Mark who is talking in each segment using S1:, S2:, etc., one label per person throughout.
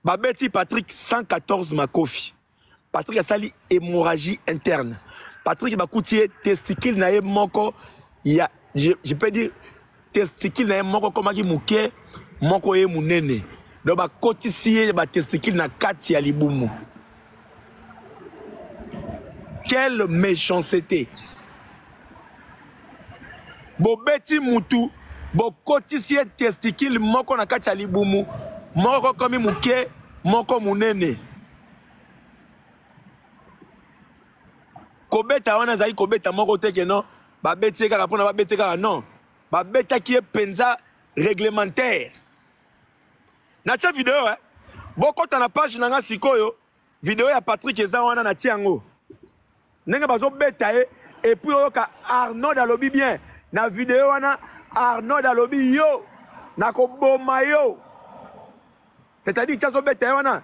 S1: Babeti Patrick 114 makofi. Patrick a sali hémorragie interne. Patrick Bakoutier testicule nae moko ya je peux dire testicule nae moko comme qui mouké moko ye munene. Donc ba kotisie ba testicule na kati ya libumu. Quelle méchanceté. Bobeti mutu bo kotisie testicule moko na kati ya libumu moko comme mouké moko munene. Kobeta wana zai kobeta moko teke non ba beti kaka pona ba beti kaka non ba beta qui est penza réglementaire na cha vidéo boko ta na page na nga sikoyo vidéo ya Patrick eza wana na tiango ndenge bazo beta et puis oka Arnaud alobi bien na vidéo wana Arnaud alobi yo na ko boma yo c'est-à-dire que ça beta wana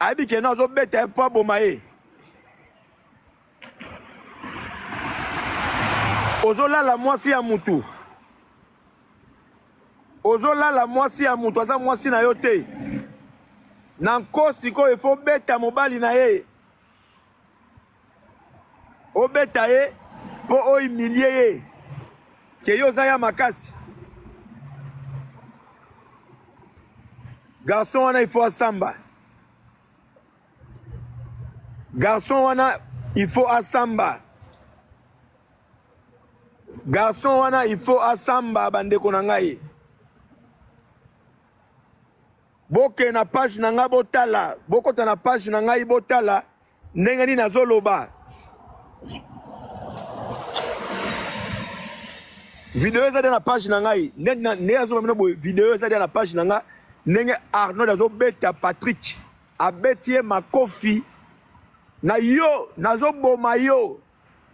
S1: abi ke na zo beta po boma ye. Ozola la mwasi ya mutu. Ozola la mwasi ya mutu. Aza mwasi na yote. Nanko siko ifo beta mobali na ye. O beta ye. Po o imilie ye. Ke yo zaya makasi. Garçon wana il faut asamba. Garçon wana il faut asamba. Garçon wana il faut asamba bandeko na ngai. Boke na page na nga botala, bokota na page na ngai botala ndenge ni nazoloba. Vidéo za na page na ngai, ndenge azomena bo vidéo za na page na nga ndenge Arnaud azobeta Patrick abetie makofi na yo nazoboma yo.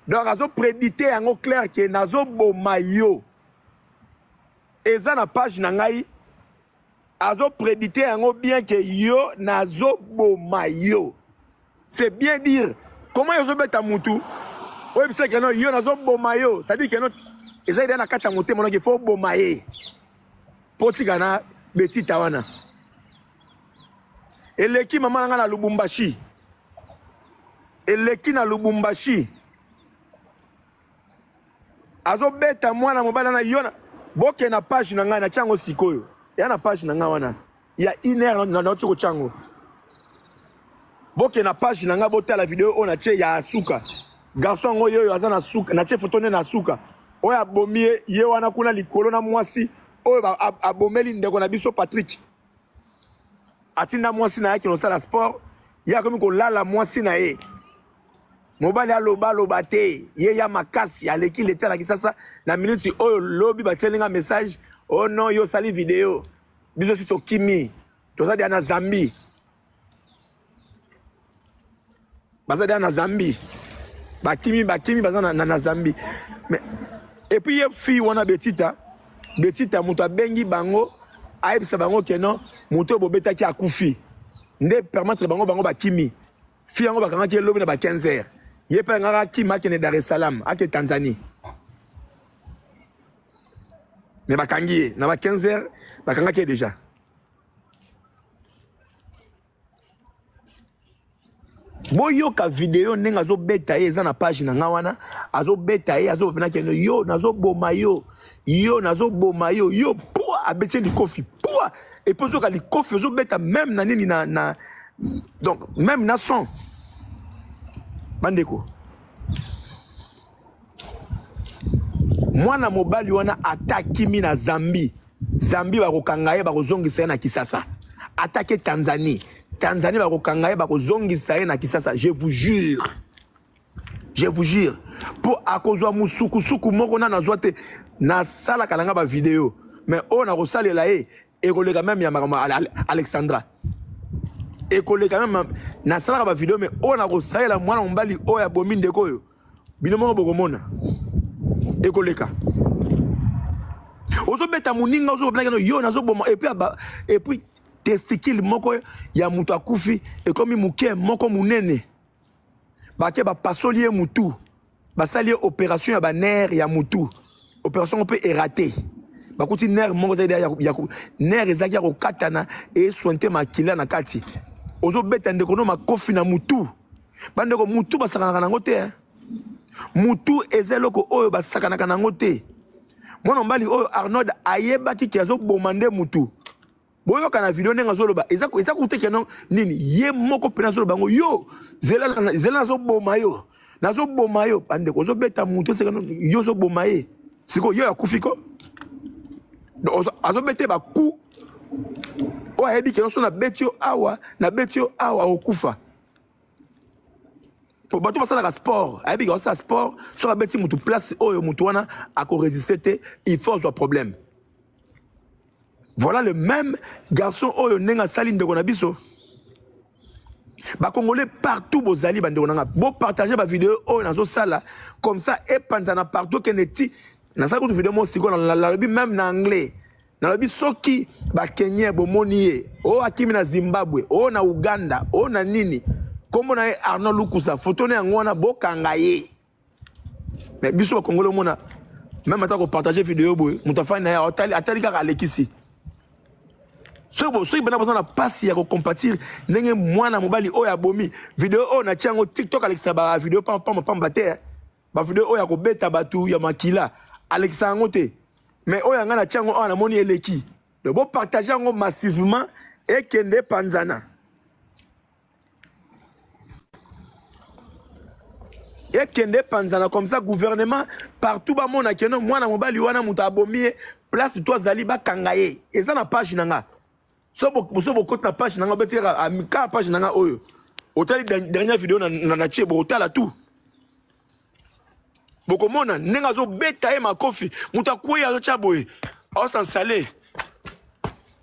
S1: Donc, azo prédité yango clair que nazo bomayo. Eza na page na ngai azo prédité yango bien que yo nazo bomayo. C'est bien dire comment yo zo beta mutu. Oui, c'est que non yo nazo bomayo, ça dit que non eza ida na kata mutu mon qu'il faut bomaye. Potikana beti tawana. Eleki mama nga na Lubumbashi. Eleki na Lubumbashi. Azo beta mwana mobala na yona boke na page na nga na chango sikoyo ya na page na nga wana ya 1 heure na toko chango boke na page na nga bota la vidéo on a che ya asuka garçon ngo yo aza na suka na che photo ne na suka oyo abomie ye wana kuna likolo na mwasi oyo abomeli ndeko na biso Patrick atinda mwasi na yake no sala sport ya komi ko lala mwasi na ye. Mobali aloba loba te ye ya makasi aleki leta na kisasa na minute oyo lobi batelinga message oh non yo sali vidéo biso sito kimi tozadi na Zambie bazadi na Zambie bakimi bazana na Zambie mais et puis ye fille wana betita muto bengi bango aibisa bango kenon muto bobeta ki akufi nde permettre bango bakimi fille yango bakanga ki lobi na ba 15 heures. Il y a un qui m'a dit Dar es Salaam, à Tanzanie. Mais Bakangi, dans 15 heures, Bakanga qui est déjà. Boyo ka vidéo nenga zo beta eza na page na ngawana, azo beta azo pena keno yo nazo bomayo, yo nazo bomayo, yo pour abeti li kofi, pour et pour zo ka li kofi zo beta même na nini na donc même na son. Bandeko mwana mobali wana atakimi na Zambie bakokanga ye bakozongisa ye na Kisasa attaqué Tanzanie bakokanga ye bakozongisa ye na Kisasa. Je vous jure pour akozwa musuku moko na nazwa te na sala kalanga ba vidéo mais on a rosalela ye ekoleka même ya makama Alexandra ekoleka même na sala ba vidéo mais on a rosalela mwana mbali oya bomi ndeko yo binomo bokomona ekoleka ozo beta muninga ozo beta yo nazo boma et puis testicule moko ya mutu akufi et comme muke moko munene bake ba pasolier mutu basali opération ya ba nerf ya mutu opération on peut errater bakuti nerf moko za ya nerf ezaki ya kokatana et sointe makila na kati ozo beta ndeko no makofi na mutu bandeko mutu basakanaka nango te mutu ezeloko oyo basakanaka nango te mwana mbali oyo Arnold ayebaki ki azo bomande mutu boyoka na video ndenge azoloba eza kuteke non nini ye moko pena azoloba ngo yo zela nazo boma yo nazo boma yo bandeko ozo beta mutu sekano yo zo boma ye siko yo yakufiko azo bete ba ku o ayebi ke non so na betio awa okufa bato basalaka sport ayebi ke osala sport so abeti mutu place oyo mutu wana akoresiste te il faut azwa problème. Voilà le même garçon oyo nenga sali ndeko na biso ba congolais partout bozali bandeko nanga bo partager ba vidéo oyo nazo sala comme ça et panzana partout keneti na sa ko vidéo mo siko na lobi même na anglais na lobi soki ba Kenya bomoni ye o akimi na Zimbabwe o na Uganda o na nini kombo na Arnold Lukusa photo ne ngona bokanga ye mais biso ba congolais mona même ata ko partager vidéo boy mutafa na ya atali kaka lekisi soki bana bazana pasi ya ko compatir ndenge mwana mobali oyo abomi vidéo oyo na tiango TikTok Alexa ba vidéo pamba te ba vidéo oyo ya ko beta batu ya makila Alexa ngo te mais oyo nga na tiango oyo na moni eleki de bo partager ngo massivement et kende panzana et kende panzana comme ça gouvernement partout ba mona keno mwana mobali wana muta abomi place toi zali ba kangaye eza na page nanga so beaucoup na page nanga betira amika page nanga oyo otali dernière vidéo na tie bo otala tout boko mona nenga zo beta e makofi mutakuya zo chaboy o san salé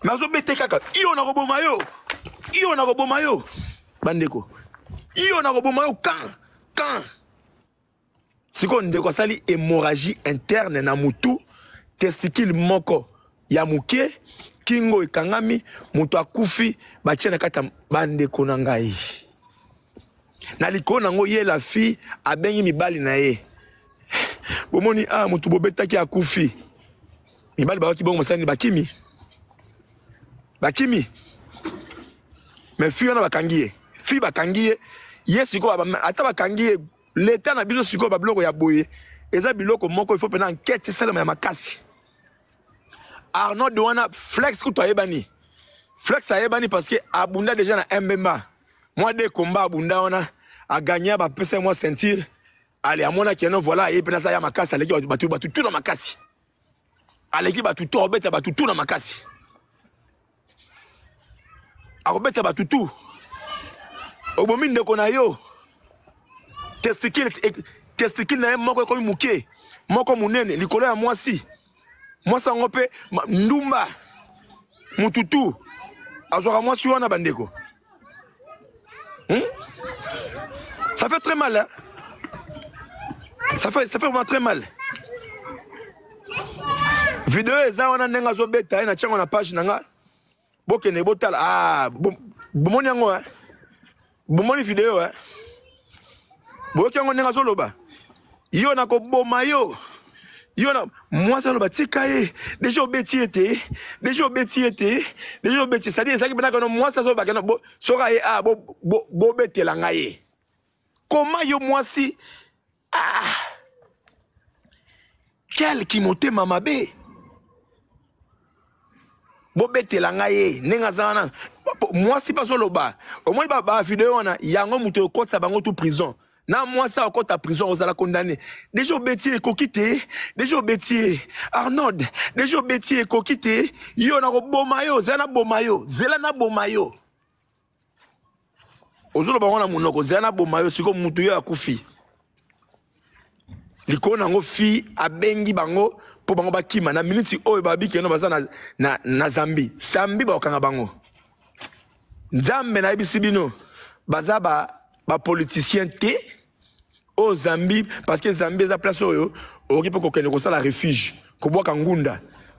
S1: mazo beta kaka iyo na roboma yo bandeko iyo na roboma yo kan siko ndeko sali hémorragie interne na mutu testicule moko ya muke kingo ikangami mutu akufi batie na kata bandeko na ngai na likona ngo ye la fille abengi mibali na ye bomoni mutu bobetaki akufi mibali ba bongo masani bakimi mais fille na bakangiye fille bakangiye yesiko ata bakangiye l'état na biso siko ba bloko ya boye eza biloko moko il faut pena enquête salama ya makasi Arnold wana flex kuto ayebani flex ayebani parce que abunda déjà na MMA moi de combat abunda wana a gagné ba pesa moi ceinture allez amona keno voilà et pena ça ya makasi aleki batu tout na makasi aleki batu to obeta batu tout na makasi akobeta batu tout obomi ndeko na yo testicule na moko comme muke moko munene likolo ya mwasi mwasa ngope ndumba mututu azwaka mwasi wana bandeko ça fait très mal hein? ça fait vraiment très mal vidéo eza wana ndenga zo beta na chango na page nanga bokene botala bomoni yango hein bomoni vidéo hein boyoki yango ndenga zo loba yo na ko boma yo na moi ça loba tika ye déjà obeti ete ça dit ça qui bena kono moi ça zo ba kono soka ye bo betela ngaye comment yo moi si quel qui monte mamabe bo betela ngaye nenga zana moi si pas loba au moins ba vidéo na yango muto ko tsa bango tout prison. Na moi ça encore ta prison aux ala condamné. Déjà obétier kokité, déjà obétier Arnold, déjà obétier kokité, yo na bomayo, zela na bomayo. Ozolo ba wana munoko zela bomayo siko mutu yo akufi. Likona ngo fi abengi bango po bango bakima na minute oyo babi keno baza na Zambi. Zambi ba okanga bango. Nzambe na ibisibino baza ba politicien te au Zambie parce que Zambie est la place où on peut qu'on ait la refuge qu'on boit kangunda